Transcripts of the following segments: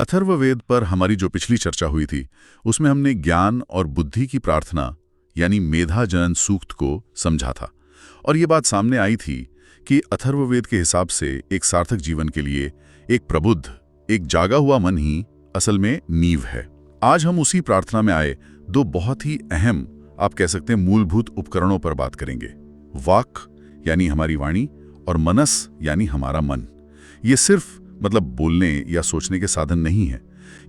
अथर्ववेद पर हमारी जो पिछली चर्चा हुई थी उसमें हमने ज्ञान और बुद्धि की प्रार्थना यानी मेधा जनन सूक्त को समझा था। और ये बात सामने आई थी कि अथर्ववेद के हिसाब से एक सार्थक जीवन के लिए एक प्रबुद्ध, एक जागा हुआ मन ही असल में नींव है। आज हम उसी प्रार्थना में आए दो बहुत ही अहम, आप कह सकते हैं मूलभूत उपकरणों पर बात करेंगे। वाक यानी हमारी वाणी और मनस यानी हमारा मन। ये सिर्फ बोलने या सोचने के साधन नहीं है,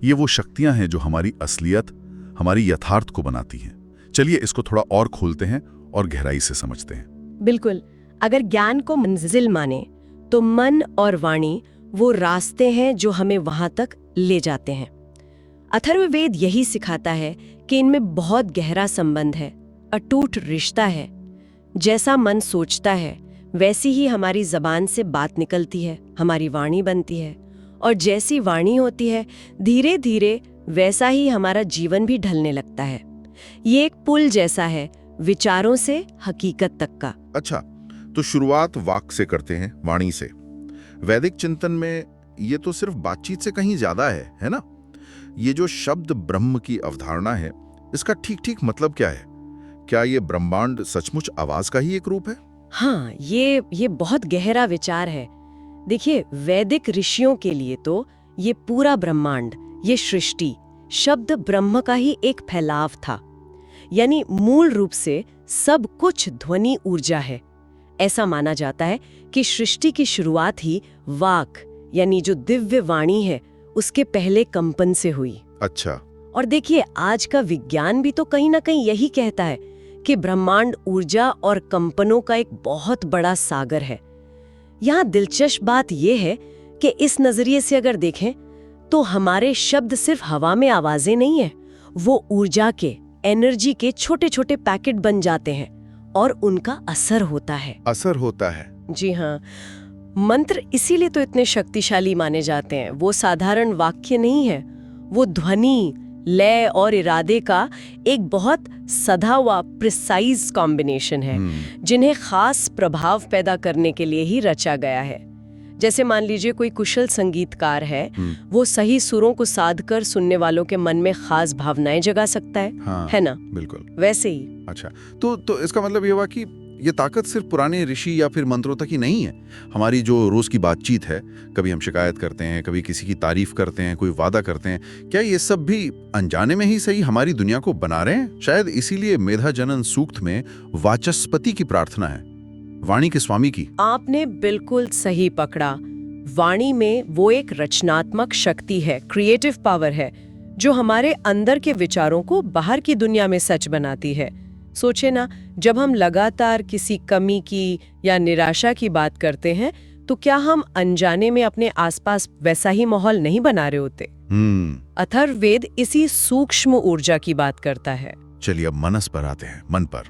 ये वो शक्तियां हैं जो हमारी असलियत, हमारी यथार्थ को बनाती हैं। चलिए इसको थोड़ा और खोलते हैं और गहराई से समझते हैं। बिल्कुल, अगर ज्ञान को मंजिल माने तो मन और वाणी वो रास्ते हैं जो हमें वहां तक ले जाते हैं। अथर्ववेद यही सिखाता है कि इनमें बहुत गहरा संबंध है, अटूट रिश्ता है। जैसा मन सोचता है वैसी ही हमारी जबान से बात निकलती है, हमारी वाणी बनती है, और जैसी वाणी होती है धीरे धीरे वैसा ही हमारा जीवन भी ढलने लगता है। ये एक पुल जैसा है, विचारों से हकीकत तक का। अच्छा, तो शुरुआत वाक से करते हैं, वाणी से। वैदिक चिंतन में ये तो सिर्फ बातचीत से कहीं ज्यादा है ना? ये जो शब्द ब्रह्म की अवधारणा है, इसका ठीक ठीक मतलब क्या है? क्या ये ब्रह्मांड सचमुच आवाज का ही एक रूप है? हाँ, ये बहुत गहरा विचार है। देखिए, वैदिक ऋषियों के लिए तो ये पूरा ब्रह्मांड, ये सृष्टि, शब्द ब्रह्म का ही एक फैलाव था। यानी मूल रूप से सब कुछ ध्वनि ऊर्जा है। ऐसा माना जाता है कि सृष्टि की शुरुआत ही वाक यानी जो दिव्य वाणी है उसके पहले कंपन से हुई। अच्छा। और देखिए, आज का विज्ञान भी तो कहीं ना कहीं यही कहता है कि ब्रह्मांड ऊर्जा और कंपनों का एक बहुत बड़ा सागर है। यहाँ दिलचस्प बात यह है कि इस नजरिए से अगर देखें तो हमारे शब्द सिर्फ हवा में आवाजें नहीं है, वो ऊर्जा के, एनर्जी के छोटे छोटे पैकेट बन जाते हैं और उनका असर होता है। असर होता है? जी हाँ। मंत्र इसीलिए तो इतने शक्तिशाली माने जाते हैं। वो साधारण वाक्य नहीं है, वो ध्वनि, लय और इरादे का एक बहुत सधा हुआ प्रिसाइज कॉम्बिनेशन है, जिन्हें खास प्रभाव पैदा करने के लिए ही रचा गया है। जैसे मान लीजिए कोई कुशल संगीतकार है, वो सही सुरों को साध कर सुनने वालों के मन में खास भावनाएं जगा सकता है। हाँ, है ना? बिल्कुल वैसे ही। अच्छा, तो इसका मतलब ये हुआ कि ये ताकत सिर्फ पुराने ऋषि या फिर मंत्रों तक ही नहीं है। हमारी जो रोज की बातचीत है, कभी हम शिकायत करते हैं, कभी किसी की तारीफ करते हैं, कोई वादा करते हैं, क्या ये सब भी अनजाने में ही सही हमारी दुनिया को बना रहे हैं? शायद इसीलिए मेधा जनन सूक्त में वाचस्पति की प्रार्थना है, वाणी के स्वामी की। आपने बिल्कुल सही पकड़ा। वाणी में वो एक रचनात्मक शक्ति है, क्रिएटिव पावर है, जो हमारे अंदर के विचारों को बाहर की दुनिया में सच बनाती है। सोचे ना, जब हम लगातार किसी कमी की या निराशा की बात करते हैं तो क्या हम अनजाने में अपने आसपास वैसा ही माहौल नहीं बना रहे होते? अथर्ववेद इसी सूक्ष्म ऊर्जा की बात करता है। चलिए अब मनस पर आते हैं, मन पर।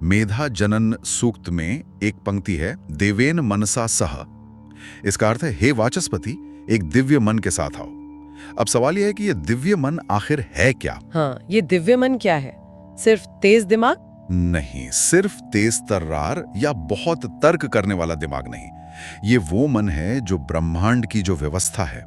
मेधा जनन सूक्त में एक पंक्ति है, देवेन मनसा सह। इसका अर्थ है, हे वाचस्पति, एक दिव्य मन के साथ आओ। अब सवाल यह है कि ये दिव्य मन आखिर है क्या? हाँ, ये दिव्य मन क्या है? सिर्फ तेज दिमाग? नहीं, सिर्फ तेज तर्रार या बहुत तर्क करने वाला दिमाग नहीं। ये वो मन है जो ब्रह्मांड की जो व्यवस्था है,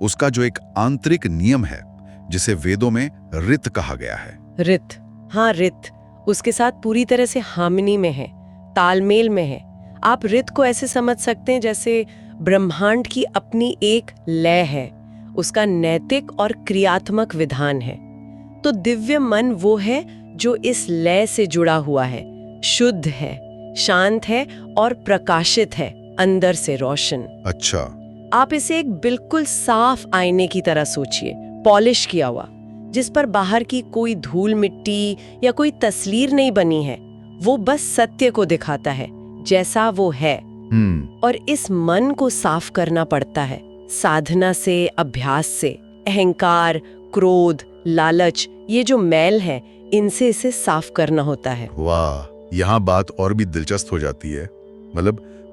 उसका जो एक आंतरिक नियम है, जिसे वेदों में ऋत कहा गया है। ऋत? हाँ, ऋत उसके साथ पूरी तरह से हामिनी में है, तालमेल में है। आप ऋत को ऐसे समझ सकते हैं जैसे ब्रह्मांड की अपनी एक लय है, उसका नैतिक और क्रियात्मक विधान है। तो दिव्य मन वो है जो इस लय से जुड़ा हुआ है, शुद्ध है, शांत है और प्रकाशित है, अंदर से रोशन। अच्छा। आप इसे एक बिल्कुल साफ आईने की तरह सोचिए, पॉलिश किया हुआ, जिस पर बाहर की कोई धूल मिट्टी या कोई तस्वीर नहीं बनी है। वो बस सत्य को दिखाता है जैसा वो है। और इस मन को साफ करना पड़ता है साधना से, अभ्यास से। अहंकार, क्रोध, लालच, ये जो मैल है, इनसे इसे साफ करना होता है। वाह, यहाँ बात और भी दिलचस्प हो जाती है।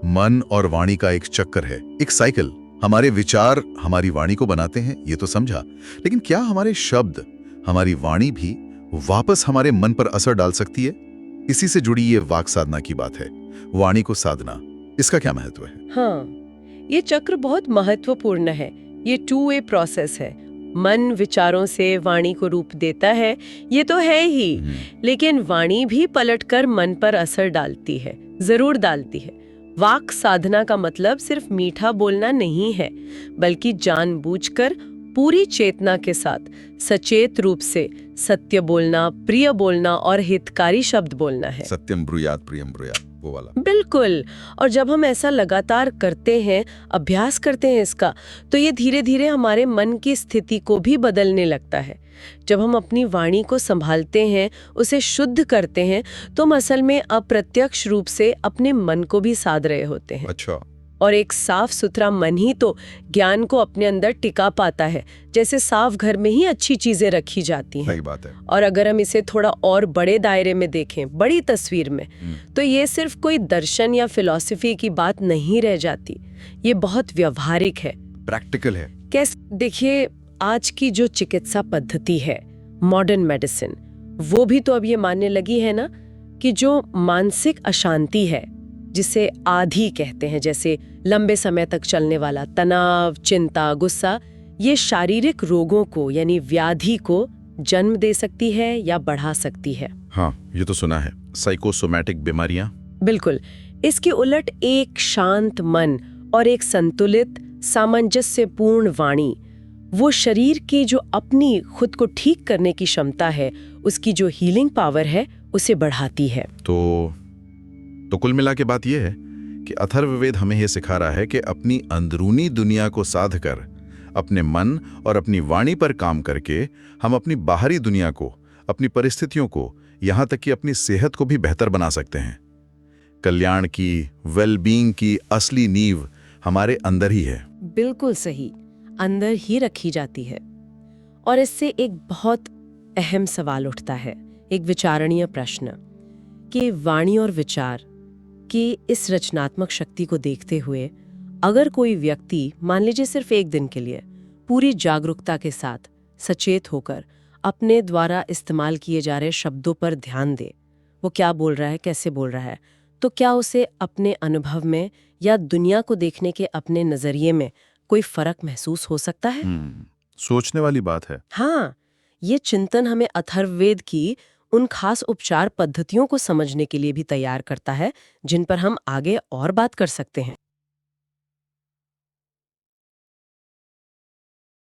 मन और वाणी का एक चक्कर है, एक साइकिल। हमारे विचार हमारी वाणी को बनाते हैं, ये तो समझा, लेकिन क्या हमारे शब्द, हमारी वाणी भी वापस हमारे मन पर असर डाल सकती है? इसी से जुड़ी ये वाक साधना की बात है, वाणी को साधना। इसका क्या महत्व है? हाँ, ये चक्र बहुत महत्वपूर्ण है। ये 2 वे प्रोसेस है। मन विचारों से वाणी को रूप देता है, ये तो है ही, लेकिन वाणी भी पलटकर मन पर असर डालती है, जरूर डालती है। वाक साधना का मतलब सिर्फ मीठा बोलना नहीं है, बल्कि जानबूझकर पूरी चेतना के साथ सचेत रूप से सत्य बोलना, प्रिय बोलना और हितकारी शब्द बोलना है। सत्यम ब्रूयात प्रियम ब्रूयात, वो वाला। बिल्कुल। और जब हम ऐसा लगातार करते हैं, अभ्यास करते हैं इसका, तो ये धीरे धीरे हमारे मन की स्थिति को भी बदलने लगता है। जब हम अपनी वाणी को संभालते हैं, उसे शुद्ध करते हैं, तो हम असल में अप्रत्यक्ष रूप से अपने मन को भी साध रहे होते हैं। अच्छा। और एक साफ सुथरा मन ही तो ज्ञान को अपने अंदर टिका पाता है, जैसे साफ घर में ही अच्छी चीजें रखी जाती हैं। सही बात है। और अगर हम इसे थोड़ा और बड़े दायरे में देखें, बड़ी तस्वीर में, तो ये सिर्फ कोई दर्शन या फिलॉसफी की बात नहीं रह जाती, ये बहुत व्यवहारिक है, प्रैक्टिकल है। कैसे? देखिए, आज की जो चिकित्सा पद्धति है, मॉडर्न मेडिसिन, वो भी तो अब ये मानने लगी है ना कि जो मानसिक अशांति है, जिसे आधी कहते हैं, जैसे लंबे समय तक चलने वाला तनाव, चिंता, गुस्सा, ये शारीरिक रोगों को यानी व्याधि को जन्म दे सकती है या बढ़ा सकती है। हाँ, ये तो सुना है, साइकोसोमैटिक बीमारियां। बिल्कुल। इसके उलट एक शांत मन और एक संतुलित, सामंजस्यपूर्ण वाणी, वो शरीर की जो अपनी खुद को ठीक करने की क्षमता है, उसकी जो हीलिंग पावर है, उसे बढ़ाती है। तो कुल मिला के बात यह है कि अथर्ववेद हमें यह सिखा रहा है कि अपनी अंदरूनी दुनिया को साध कर, अपने मन और अपनी वाणी पर काम करके हम अपनी बाहरी दुनिया को, अपनी परिस्थितियों को, यहाँ तक कि अपनी सेहत को भी बेहतर बना सकते हैं। कल्याण की, वेलबींग की असली नींव हमारे अंदर ही है। बिल्कुल सही, अंदर ही रखी जाती है। और इससे एक बहुत अहम सवाल उठता है, एक विचारणीय प्रश्न, कि वाणी और विचार की इस रचनात्मक शक्ति को देखते हुए अगर कोई व्यक्ति, मान लीजिए सिर्फ एक दिन के लिए, पूरी जागरूकता के साथ सचेत होकर अपने द्वारा इस्तेमाल किए जा रहे शब्दों पर ध्यान दे, वो क्या बोल रहा है, कैसे बोल रहा है, तो क्या उसे अपने अनुभव में या दुनिया को देखने के अपने नजरिए में कोई फर्क महसूस हो सकता है? सोचने वाली बात है। हाँ, ये चिंतन हमें अथर्ववेद की उन खास उपचार पद्धतियों को समझने के लिए भी तैयार करता है, जिन पर हम आगे और बात कर सकते हैं।